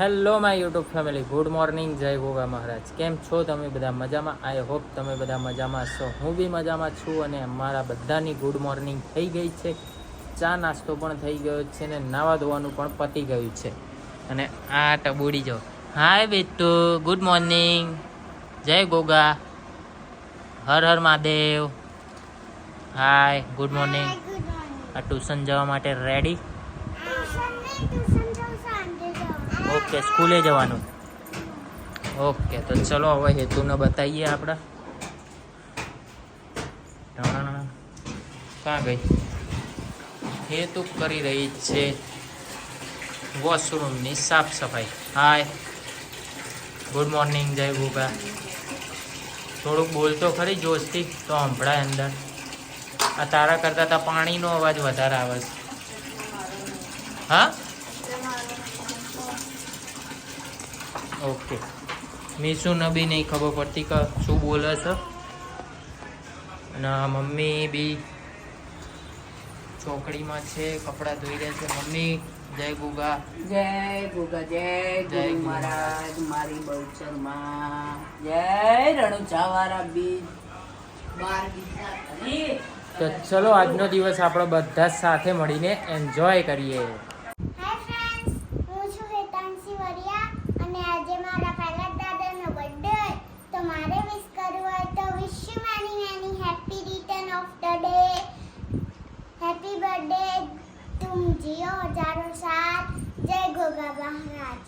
Hello my YouTube family, good morning, જય ગોગા મહારાજ. કેમ છો તમે બધા? મજામાં? આઈ હોપ તમે બધા મજામાં છો. હું બી મજામાં છું અને અમારા બધાની ગુડ મોર્નિંગ થઈ ગઈ છે. ચા નાસ્તો પણ થઈ ગયો છે ને નાવા ધોવાનું પણ પતી ગયું છે. અને આ ટબોડી જો, હાય બેટુ, ગુડ મોર્નિંગ, જય ગોગા, હર હર મહાદેવ. હાય, ગુડ મોર્નિંગ. આ ટ્યુશન જવા માટે રેડી? ઓકે, સ્કૂલે જવાનું. ઓકે, તો ચલો હવે હેતુને બતાવીએ આપણા. ક્યાં ગઈ? હેતુ કરી રહી છે વોશરૂમની સાફ સફાઈ. હાય, ગુડ મોર્નિંગ, જય ગોગા. થોડુંક બોલતો ખરી જોશથી, તો સંભળાય અંદર. આ તારા કરતાં તો પાણીનો અવાજ વધારે આવે છે. હા, ઓકે. મીશુને બી નહીં ખબર પડતી કે શું બોલે છે. અને મમ્મી બી ચોકડીમાં છે, કપડાં ધોઈ રહ્યા છે. મમ્મી, જય ગોગા. જય ગોગા, જય ગુરુ મહારાજ, મારી બહુચરમાં જય રણુચાવાળા બીજ 12 બીજ. તો ચલો આજનો દિવસ આપણે બધા જ સાથે મળીને એન્જોય કરીએ. હાય ફ્રેન્ડ્સ, હું છું હેતાંશી વરિયા અને આજે મારા પહેલા દાદાનો બર્થડે તો મારે વિશ કરવું હોય તો wish you many happy return of the day. Happy birthday, તુમ જીઓ હજારો સાલ. જય ગોગા મહારાજ.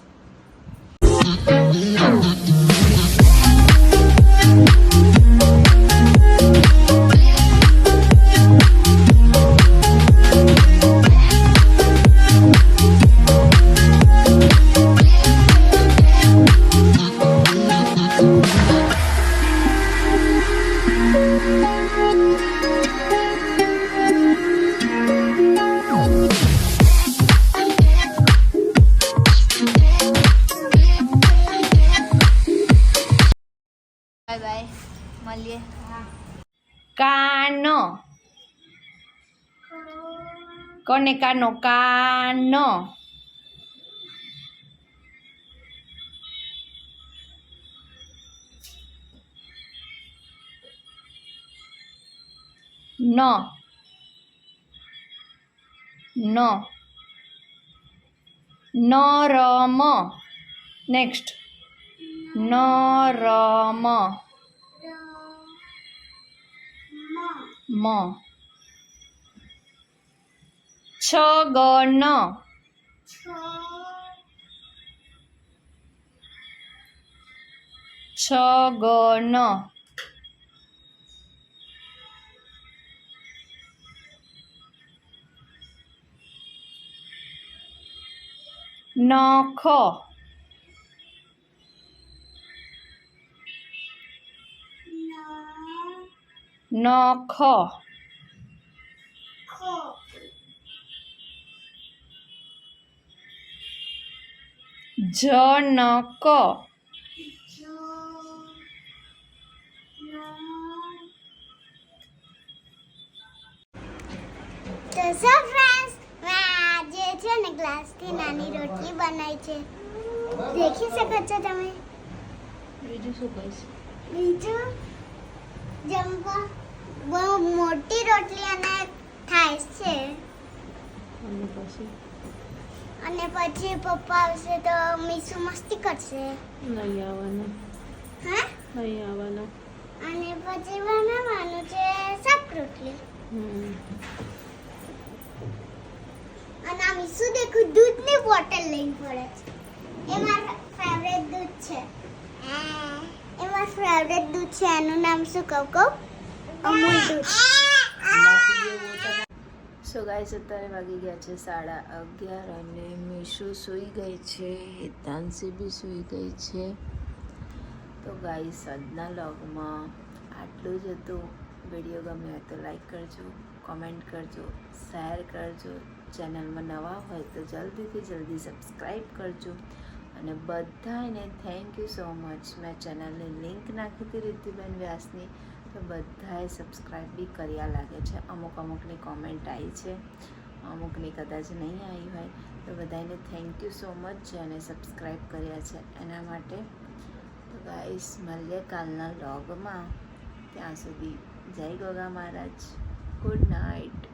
બાય બાય, મળીએ. કાનો, કોને કાનો? કાનો. નો, નો. નરમ. નેક્સ્ટ. નરમ. મ. છગન. છગન. નખ. નખ. જનક. તો સો ફ્રેન્ડ્સ, મેં આજે છે ને ગ્લાસથી નાની રોટલી બનાવી છે. દેખી શકો છો તમે? બીજું શું કહીશ? બીજું જમવા બહુ મોટી રોટલી અને થાય છે. અને પછી પપ્પા આવશે તો મીસુ મસ્તી કરશે. નહીં આવવાના, હા, નહીં આવવાના. અને પછી બનાવવાનું છે શાક રોટલી. અને આ મીસુ દેખું દૂધની બોટલ લઈને પડે છે. એ મારું ફેવરેટ દૂધ છે. એ મારું ફેવરેટ દૂધ છે. એનું નામ શું કહું? અમૂલ દૂધ. સો ગાઈસ, અત્યારે વાગી ગયા છે 11:30 અને મીશુ સૂઈ ગઈ છે, હેતાંશી બી સૂઈ ગઈ છે. તો ગાઈસ, આજના વ્લોગમાં આટલું જ હતું. વિડીયો ગમ્યો હોય તો લાઈક કરજો, કોમેન્ટ કરજો, શેર કરજો. ચેનલમાં નવા હોય તો જલ્દી સબસ્ક્રાઈબ કરજો. અને બધાને થેન્ક યુ સો મચ. મેં ચેનલની લિંક નાખી હતી રિદ્ધિબેન વ્યાસની, તો બધાએ સબસ્ક્રાઈબ બી કર્યા લાગે છે. અમુકની કોમેન્ટ આવી છે. અમુકની કદાચ નહીં આવી હોય. તો બધાને થેન્ક યુ સો મચ જેને સબસ્ક્રાઈબ કર્યા છે એના માટે. તો ગાઈસ મળીએ કાલના વ્લોગમાં. ત્યાં સુધી જય ગોગા મહારાજ. Good night.